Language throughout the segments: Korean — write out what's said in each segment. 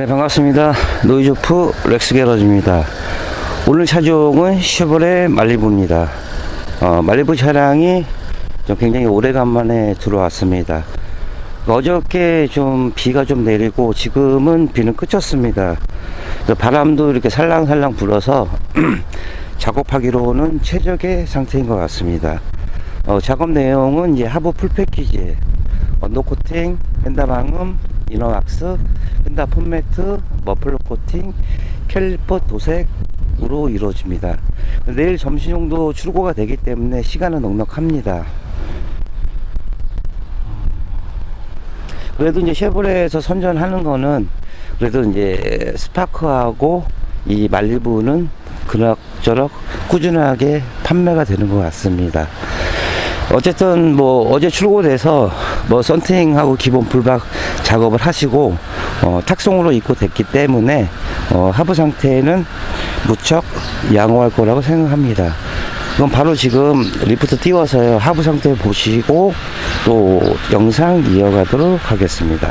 네, 반갑습니다. 노이즈오프 렉스 게러지입니다. 오늘 차종은 쉐보레 말리부입니다. 말리부 차량이 좀 굉장히 오래간만에 들어왔습니다. 어저께 좀 비가 좀 내리고 지금은 비는 그쳤습니다. 바람도 이렇게 살랑살랑 불어서 작업하기로는 최적의 상태인 것 같습니다. 작업 내용은 이제 하부 풀 패키지, 언더 코팅, 펜다 방음, 이너 왁스, 펜다 폼매트, 머플러 코팅, 캘리퍼 도색으로 이루어집니다. 내일 점심 정도 출고가 되기 때문에 시간은 넉넉합니다. 그래도 이제 쉐보레에서 선전하는 거는 그래도 이제 스파크하고 이 말리부는 그럭저럭 꾸준하게 판매가 되는 것 같습니다. 어쨌든 뭐 어제 출고돼서 뭐 썬팅하고 기본 불박 작업을 하시고 탁송으로 입고됐기 때문에 하부 상태는 무척 양호할 거라고 생각합니다. 그럼 바로 지금 리프트 띄워서요 하부 상태 보시고 또 영상 이어가도록 하겠습니다.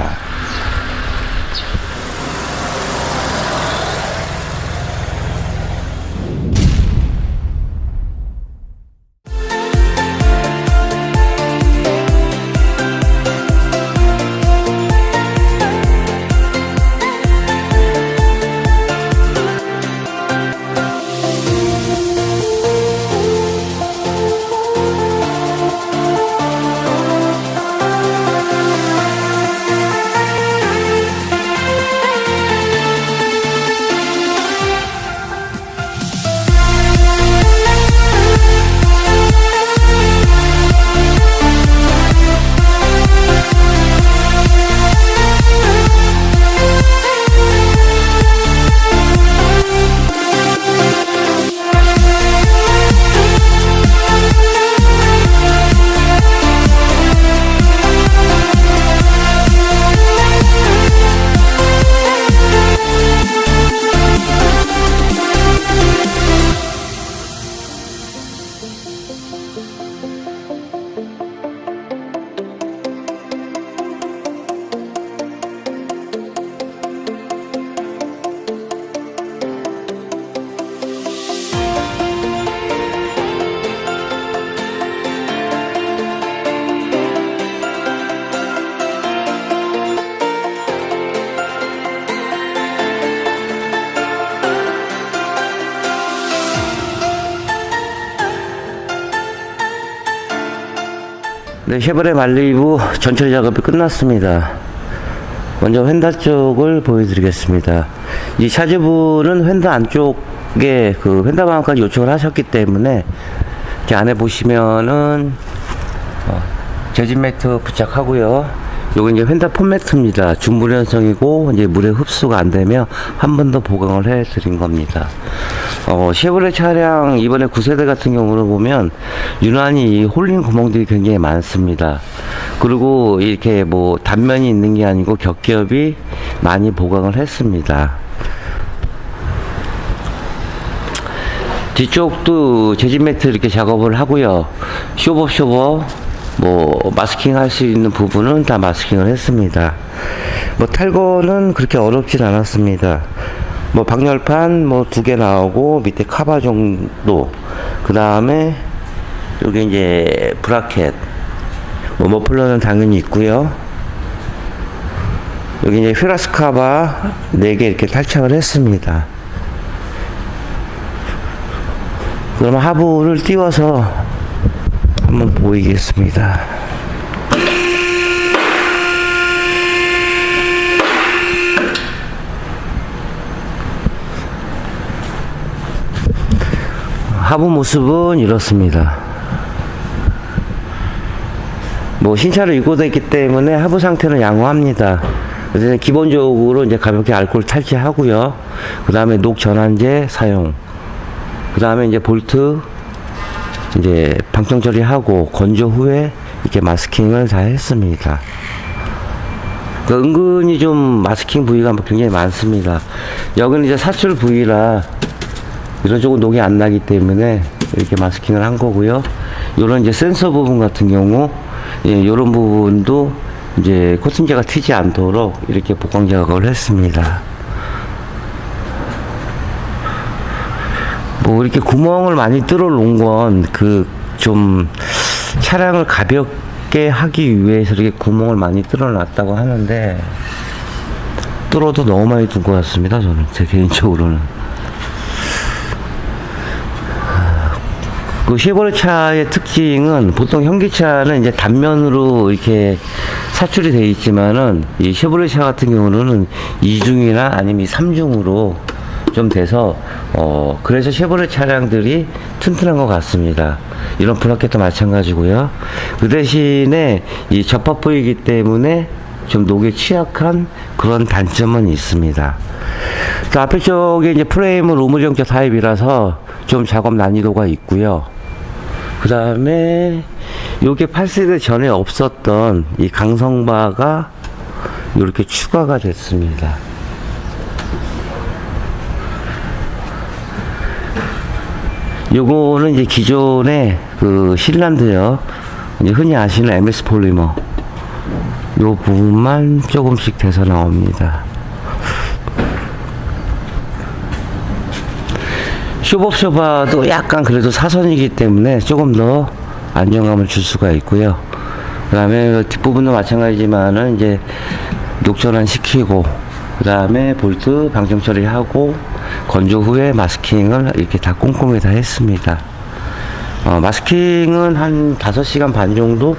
네, 쉐보레 말리부 전처리 작업이 끝났습니다. 먼저 휀다 쪽을 보여드리겠습니다. 이 차주분은 휀다 안쪽에 그 휀다 방음까지 요청을 하셨기 때문에 이렇게 안에 보시면은 재진 매트 부착하고요. 요거 이제 휀다 폼매트입니다. 중물연성이고 이제 물에 흡수가 안 되며 한 번 더 보강을 해 드린 겁니다. 쉐보레 차량 이번에 9세대 같은 경우로 보면 유난히 이 홀린 구멍들이 굉장히 많습니다. 그리고 이렇게 뭐 단면이 있는 게 아니고 겹겹이 많이 보강을 했습니다. 뒤쪽도 재진 매트 이렇게 작업을 하고요. 쇼버 뭐 마스킹 할 수 있는 부분은 다 마스킹을 했습니다. 뭐 탈거는 그렇게 어렵진 않았습니다. 뭐 방열판 뭐 2개 나오고 밑에 카바 정도, 그 다음에 여기 이제 브라켓, 뭐 머플러는 당연히 있고요. 여기 이제 휘라스 카바 4개 이렇게 탈착을 했습니다. 그러면 하부를 띄워서 한번 보이겠습니다. 하부 모습은 이렇습니다. 뭐 신차로 입고됐기 때문에 하부 상태는 양호합니다. 그래서 기본적으로 이제 가볍게 알코올 탈취하고요. 그 다음에 녹 전환제 사용. 그 다음에 이제 볼트 이제 방청 처리하고 건조 후에 이렇게 마스킹을 다 했습니다. 은근히 좀 마스킹 부위가 굉장히 많습니다. 여기는 이제 사출 부위라 이런 쪽은 녹이 안 나기 때문에 이렇게 마스킹을 한 거고요. 요런 이제 센서 부분 같은 경우, 예, 요런 부분도 이제 코팅제가 튀지 않도록 이렇게 복강 작업을 했습니다. 뭐 이렇게 구멍을 많이 뚫어 놓은 건 좀 차량을 가볍게 하기 위해서 이렇게 구멍을 많이 뚫어 놨다고 하는데, 뚫어도 너무 많이 둔 것 같습니다. 저는 제 개인적으로는. 그 쉐보레 차의 특징은, 보통 현기차는 이제 단면으로 이렇게 사출이 되어 있지만은, 이 쉐보레 차 같은 경우는 2중이나 아니면 3중으로 좀 돼서 그래서 쉐보레 차량들이 튼튼한 것 같습니다. 이런 브라켓도 마찬가지고요. 그 대신에 이 접합부이기 때문에 좀 녹에 취약한 그런 단점은 있습니다. 그 앞에 쪽에 이제 프레임은 로무정자 타입이라서 좀 작업 난이도가 있고요. 그 다음에 요게 8세대 전에 없었던 이 강성바가 이렇게 추가가 됐습니다. 요거는 이제 기존의 그 신란드요, 이제 흔히 아시는 MS 폴리머 요 부분만 조금씩 돼서 나옵니다. 쇼업쇼바도 약간 그래도 사선이기 때문에 조금 더 안정감을 줄 수가 있고요. 그 다음에 뒷부분도 마찬가지지만은 이제 녹전환 시키고, 그 다음에 볼트 방정 처리하고, 건조 후에 마스킹을 이렇게 다 꼼꼼히 다 했습니다. 마스킹은 한 5시간 반 정도?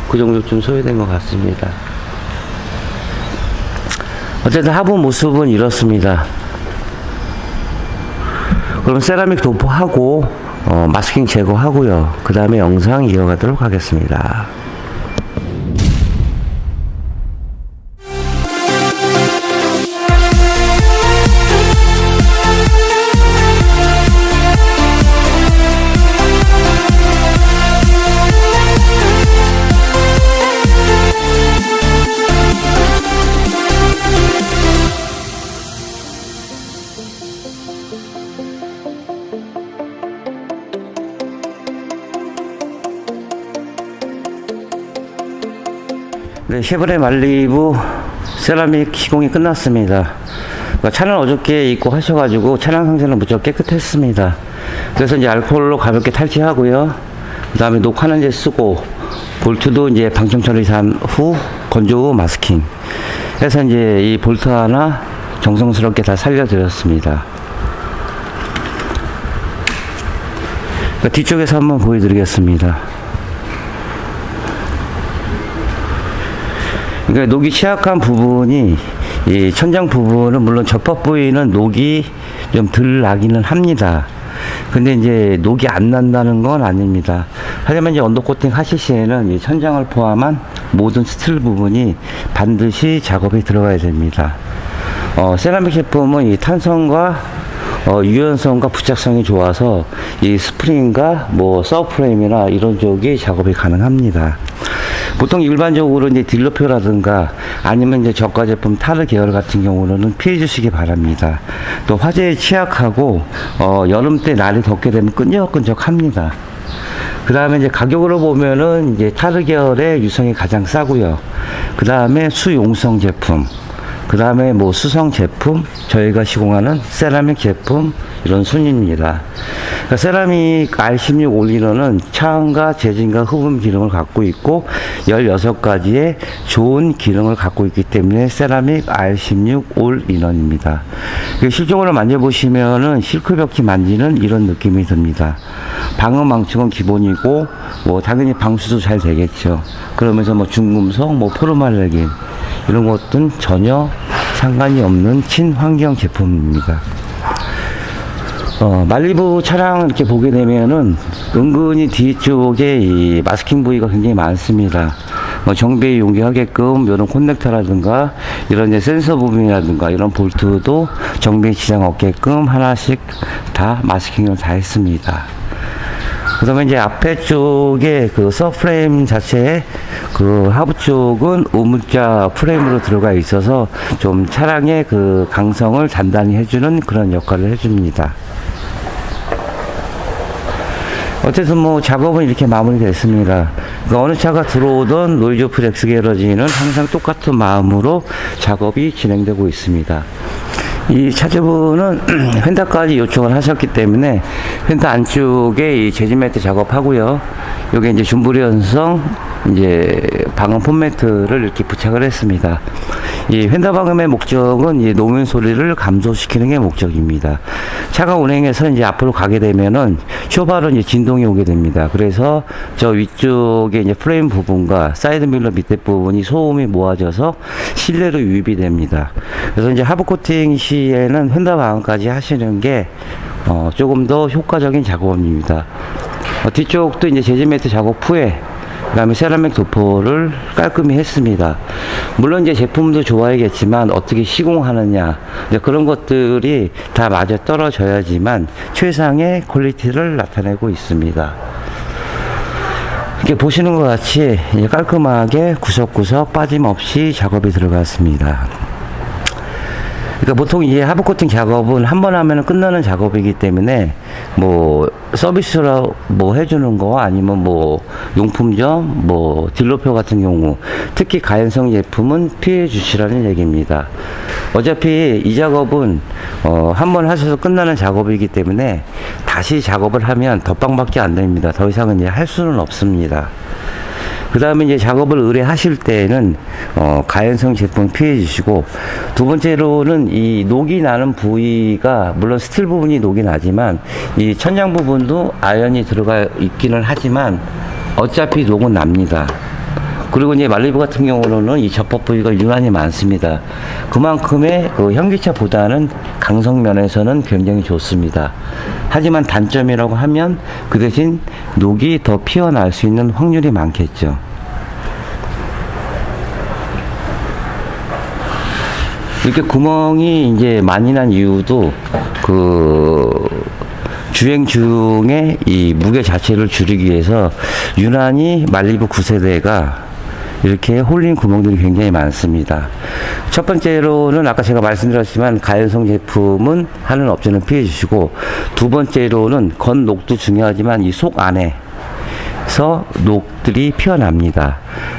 그 정도 좀 소요된 것 같습니다. 어쨌든 하부 모습은 이렇습니다. 그럼 세라믹 도포하고 마스킹 제거하고요. 그 다음에 영상 이어가도록 하겠습니다. 네, 쉐보레 말리부 세라믹 시공이 끝났습니다. 차는 어저께 입고 하셔가지고 차량 상태는 무척 깨끗했습니다. 그래서 이제 알코올로 가볍게 탈취하고요. 그 다음에 녹화는 이제 쓰고, 볼트도 이제 방청 처리한 후 건조 후 마스킹 해서 이제 이 볼트 하나 정성스럽게 다 살려드렸습니다. 뒤쪽에서 한번 보여드리겠습니다. 그러니까 녹이 취약한 부분이, 이 천장 부분은 물론 접합 부위는 녹이 좀 덜 나기는 합니다. 근데 이제 녹이 안 난다는 건 아닙니다. 하지만 이제 언더코팅 하실 시에는 이 천장을 포함한 모든 스틸 부분이 반드시 작업에 들어가야 됩니다. 세라믹 제품은 이 탄성과 유연성과 부착성이 좋아서 이 스프링과 뭐 서브프레임이나 이런 쪽이 작업이 가능합니다. 보통 일반적으로 이제 딜러표라든가 아니면 이제 저가 제품 타르 계열 같은 경우는 피해 주시기 바랍니다. 또 화재에 취약하고 여름 때 날이 덥게 되면 끈적끈적합니다. 그 다음에 이제 가격으로 보면은 이제 타르 계열의 유성이 가장 싸고요. 그 다음에 수용성 제품, 그 다음에 뭐 수성 제품, 저희가 시공하는 세라믹 제품, 이런 순입니다. 그러니까 세라믹 R16 올인원은 차음과 재진과 흡음 기능을 갖고 있고 16가지의 좋은 기능을 갖고 있기 때문에 세라믹 R16 올인원입니다. 실적으로 만져보시면은 실크벽지 만지는 이런 느낌이 듭니다. 방음 방충은 기본이고 뭐 당연히 방수도 잘 되겠죠. 그러면서 뭐 중금속, 뭐 포르말레긴 이런 것들은 전혀 상관이 없는 친환경 제품입니다. 말리부 차량 이렇게 보게 되면은 은근히 뒤쪽에 이 마스킹 부위가 굉장히 많습니다. 정비에 용이하게끔 이런 커넥터라든가 이런 이제 센서 부분이라든가 이런 볼트도 정비에 지장 없게끔 하나씩 다 마스킹을 다 했습니다. 그 다음에 이제 앞에 쪽에 그 서프레임 자체에 그 하부 쪽은 우물자 프레임으로 들어가 있어서 좀 차량의 그 강성을 단단히 해주는 그런 역할을 해줍니다. 어쨌든 뭐 작업은 이렇게 마무리됐습니다. 그러니까 어느 차가 들어오던 노이즈오프 엑스 게러지는 항상 똑같은 마음으로 작업이 진행되고 있습니다. 이 차주분은 휀다까지 요청을 하셨기 때문에 휀다 안쪽에 이 재질 매트 작업하고요. 여기 이제 준브리언성 이제 방음 폼매트를 이렇게 부착을 했습니다. 이 휀다 방음의 목적은 이 노면 소리를 감소시키는 게 목적입니다. 차가 운행해서 이제 앞으로 가게 되면은 쇼바로 이제 진동이 오게 됩니다. 그래서 저 위쪽에 이제 프레임 부분과 사이드 밀러 밑에 부분이 소음이 모아져서 실내로 유입이 됩니다. 그래서 이제 하부 코팅 시에는 휀다 방음까지 하시는 게 조금 더 효과적인 작업입니다. 뒤쪽도 이제 재질 매트 작업 후에 그 다음에 세라믹 도포를 깔끔히 했습니다. 물론 이제 제품도 좋아야겠지만 어떻게 시공하느냐 이제 그런 것들이 다 맞아 떨어져야지만 최상의 퀄리티를 나타내고 있습니다. 이렇게 보시는 것 같이 이제 깔끔하게 구석구석 빠짐없이 작업이 들어갔습니다. 그러니까 보통 이제 하부 코팅 작업은 한 번 하면 끝나는 작업이기 때문에 뭐 서비스로 뭐 해주는 거 아니면 뭐 용품점 뭐 딜러표 같은 경우 특히 가연성 제품은 피해 주시라는 얘기입니다. 어차피 이 작업은 한 번 하셔서 끝나는 작업이기 때문에 다시 작업을 하면 덧방밖에 안 됩니다. 더 이상은 이제 할 수는 없습니다. 그 다음에 이제 작업을 의뢰하실 때에는 가연성 제품 피해 주시고, 두 번째로는 이 녹이 나는 부위가 물론 스틸 부분이 녹이 나지만 이 천장 부분도 아연이 들어가 있기는 하지만 어차피 녹은 납니다. 그리고 이제 말리부 같은 경우는 이 접합 부위가 유난히 많습니다. 그만큼의 그 현기차보다는 강성 면에서는 굉장히 좋습니다. 하지만 단점이라고 하면 그 대신 녹이 더 피어날 수 있는 확률이 많겠죠. 이렇게 구멍이 이제 많이 난 이유도 그 주행 중에 이 무게 자체를 줄이기 위해서 유난히 말리부 9세대가 이렇게 홀린 구멍들이 굉장히 많습니다. 첫 번째로는 아까 제가 말씀드렸지만 가연성 제품은 하는 업체는 피해 주시고, 두 번째로는 겉녹도 중요하지만 이 속 안에서 녹들이 피어납니다.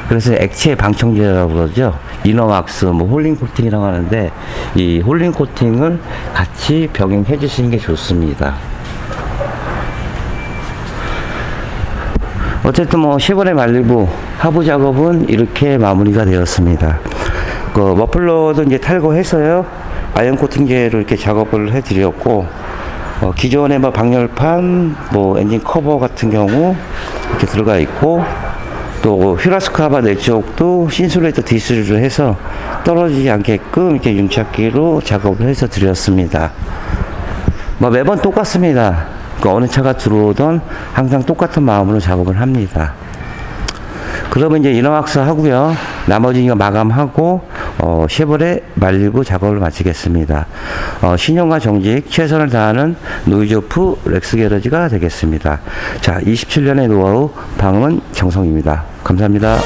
그래서 액체 방청제라고 그러죠. 이너왁스, 뭐 홀링 코팅이라고 하는데 이 홀링 코팅을 같이 병행해 주시는 게 좋습니다. 어쨌든 뭐 쉐보레 말리부 하부 작업은 이렇게 마무리가 되었습니다. 그 머플러도 이제 탈거해서요 아연 코팅제로 이렇게 작업을 해드렸고, 기존에 뭐 방열판, 뭐 엔진 커버 같은 경우 이렇게 들어가 있고, 또 휘라스카바 네 쪽도 신슐레이터 디스를 해서 떨어지지 않게끔 이렇게 윤착기로 작업을 해서 드렸습니다. 뭐 매번 똑같습니다. 그 어느 차가 들어오던 항상 똑같은 마음으로 작업을 합니다. 그러면 이제 이너왁스 하고요, 나머지 이거 마감하고 쉐보레 말리부 작업을 마치겠습니다. 신용과 정직 최선을 다하는 노이즈오프 렉스 게러지가 되겠습니다. 자, 27년의 노하우 방은 정성입니다. 감사합니다.